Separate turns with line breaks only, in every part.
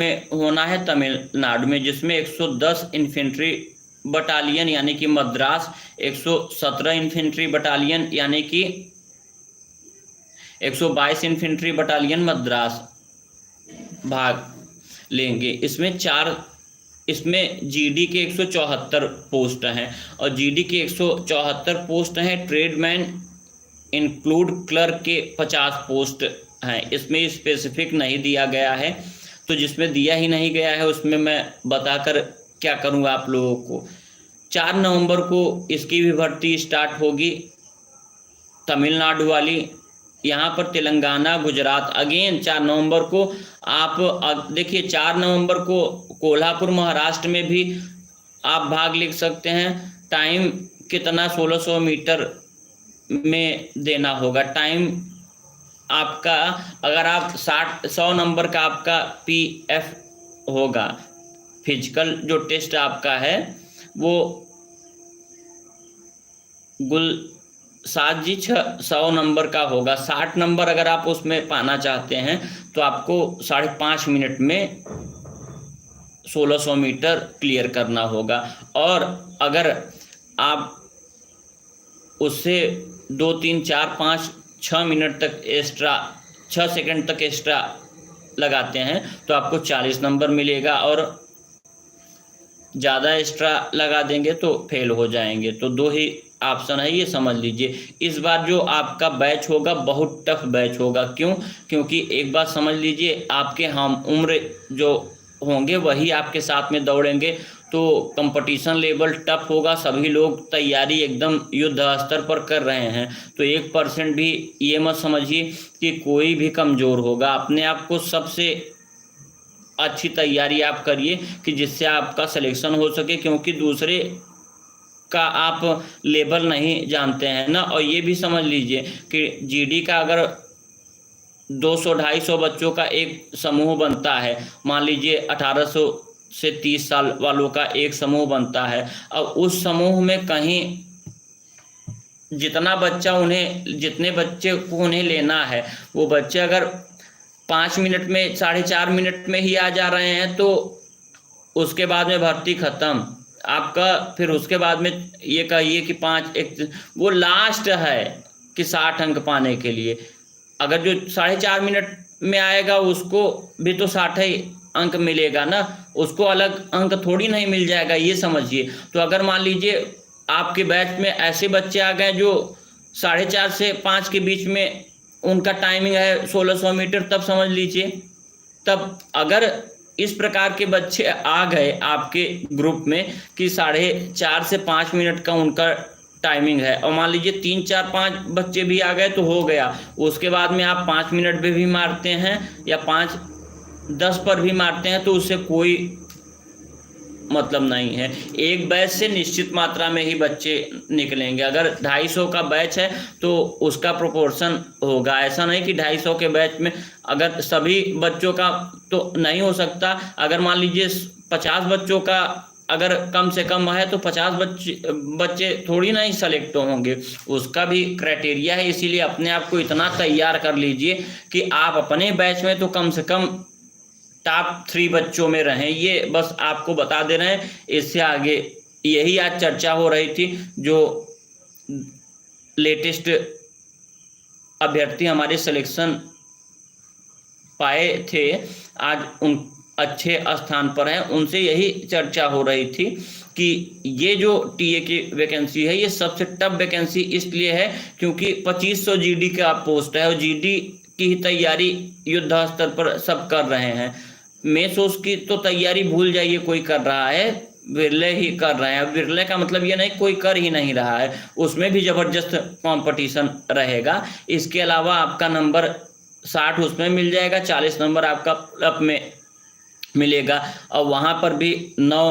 में होना है तमिलनाडु में, जिसमें 110 इन्फेंट्री बटालियन यानी कि मद्रास, 117 इन्फेंट्री बटालियन यानी कि 122 इन्फेंट्री बटालियन मद्रास भाग लेंगे। इसमें जीडी के 174 पोस्ट हैं, और जीडी के 174 पोस्ट हैं। ट्रेडमैन इंक्लूड क्लर्क के 50 पोस्ट हैं। इसमें स्पेसिफिक नहीं दिया गया है, तो जिसमें दिया ही नहीं गया है उसमें मैं बताकर क्या करूँगा आप लोगों को। 4 नवंबर को इसकी भी भर्ती स्टार्ट होगी, तमिलनाडु वाली। यहाँ पर तेलंगाना, गुजरात अगेन 4 नवंबर को। आप देखिए 4 नवंबर को कोल्हापुर महाराष्ट्र में भी आप भाग लिख सकते हैं। टाइम कितना, 1600 मीटर में देना होगा टाइम आपका। अगर आप 100 नंबर का आपका पीएफ होगा, फिजिकल जो टेस्ट आपका है वो गुलसाद जी 100 नंबर का होगा। 60 नंबर अगर आप उसमें पाना चाहते हैं तो आपको 5.5 मिनट में 1600 मीटर क्लियर करना होगा। और अगर आप उससे 2, 3, 4, 5, 6 मिनट तक एक्स्ट्रा, 6 सेकंड तक एक्स्ट्रा लगाते हैं तो आपको 40 नंबर मिलेगा, और ज़्यादा एक्स्ट्रा लगा देंगे तो फेल हो जाएंगे। तो 2 ही ऑप्शन है, ये समझ लीजिए। इस बार जो आपका बैच होगा बहुत टफ बैच होगा। क्यों? क्योंकि एक बात समझ लीजिए, आपके हम उम्र जो होंगे वही आपके साथ में दौड़ेंगे, तो कंपटीशन लेवल टफ होगा। सभी लोग तैयारी एकदम युद्ध स्तर पर कर रहे हैं, तो 1% भी ये मत समझिए कि कोई भी कमज़ोर होगा। अपने आप को सबसे अच्छी तैयारी आप करिए कि जिससे आपका सिलेक्शन हो सके, क्योंकि दूसरे का आप लेवल नहीं जानते हैं ना। और ये भी समझ लीजिए कि जीडी का अगर 200-250 बच्चों का एक समूह बनता है, मान लीजिए 1800 से 30 साल वालों का एक समूह बनता है। अब उस समूह में कहीं जितने बच्चे को उन्हें लेना है, वो बच्चे अगर 5 मिनट में, 4.5 मिनट में ही आ जा रहे हैं तो उसके बाद में भर्ती ख़त्म आपका। फिर उसके बाद में ये कहिए कि 5 वो लास्ट है कि 60 अंक पाने के लिए। अगर जो 4.5 मिनट में आएगा उसको भी तो 60 ही अंक मिलेगा ना, उसको अलग अंक थोड़ी नहीं मिल जाएगा, ये समझिए। तो अगर मान लीजिए आपके बैच में ऐसे बच्चे आ गए जो 4.5 से 5 के बीच में उनका टाइमिंग है 1600 मीटर, तब समझ लीजिए, तब अगर इस प्रकार के बच्चे आ गए आपके ग्रुप में कि 4.5 से 5 मिनट का उनका टाइमिंग है, और मान लीजिए 3, 4, 5 बच्चे भी आ गए तो हो गया। उसके बाद में आप 5 मिनट पे भी मारते हैं या 5-10 पर भी मारते हैं तो उससे कोई मतलब नहीं है। एक बैच से निश्चित मात्रा में ही बच्चे निकलेंगे। अगर 250 का बैच है तो उसका प्रोपोर्शन होगा। ऐसा नहीं कि 250 के बैच में अगर सभी बच्चों का तो नहीं हो सकता। अगर मान लीजिए 50 बच्चों का अगर कम से कम है तो 50 बच्चे थोड़ी ना ही सेलेक्ट होंगे, उसका भी क्राइटेरिया है। इसीलिए अपने आप को इतना तैयार कर लीजिए कि आप अपने बैच में तो कम से कम टॉप 3 बच्चों में रहें। ये बस आपको बता दे रहे हैं। इससे आगे यही आज चर्चा हो रही थी, जो लेटेस्ट अभ्यर्थी हमारे सिलेक्शन पाए थे, आज उन अच्छे स्थान पर हैं, उनसे यही चर्चा हो रही थी कि ये जो टीए की वैकेंसी है ये सबसे टफ वैकेंसी इसलिए है क्योंकि 2500 जीडी का पोस्ट है, और जीडी की ही तैयारी युद्ध स्तर पर सब कर रहे हैं। मेसोस की तो तैयारी भूल जाइए, कोई कर रहा है, विरले ही कर रहे हैं। विरले का मतलब ये नहीं कोई कर ही नहीं रहा है, उसमें भी ज़बरदस्त कंपटीशन रहेगा। इसके अलावा आपका नंबर 60 उसमें मिल जाएगा, 40 नंबर आपका प्लप में मिलेगा, और वहाँ पर भी 9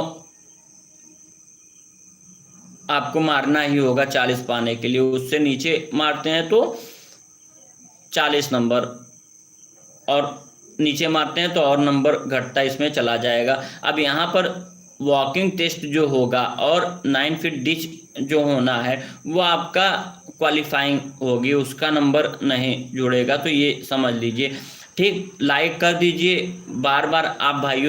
आपको मारना ही होगा 40 पाने के लिए। उससे नीचे मारते हैं तो 40 नंबर, और नीचे मारते हैं तो और नंबर घटता इसमें चला जाएगा। अब यहाँ पर वॉकिंग टेस्ट जो होगा और 9 फीट डिच जो होना है वो आपका क्वालिफाइंग होगी, उसका नंबर नहीं जुड़ेगा, तो ये समझ लीजिए। ठीक, लाइक कर दीजिए, बार बार आप भाइयों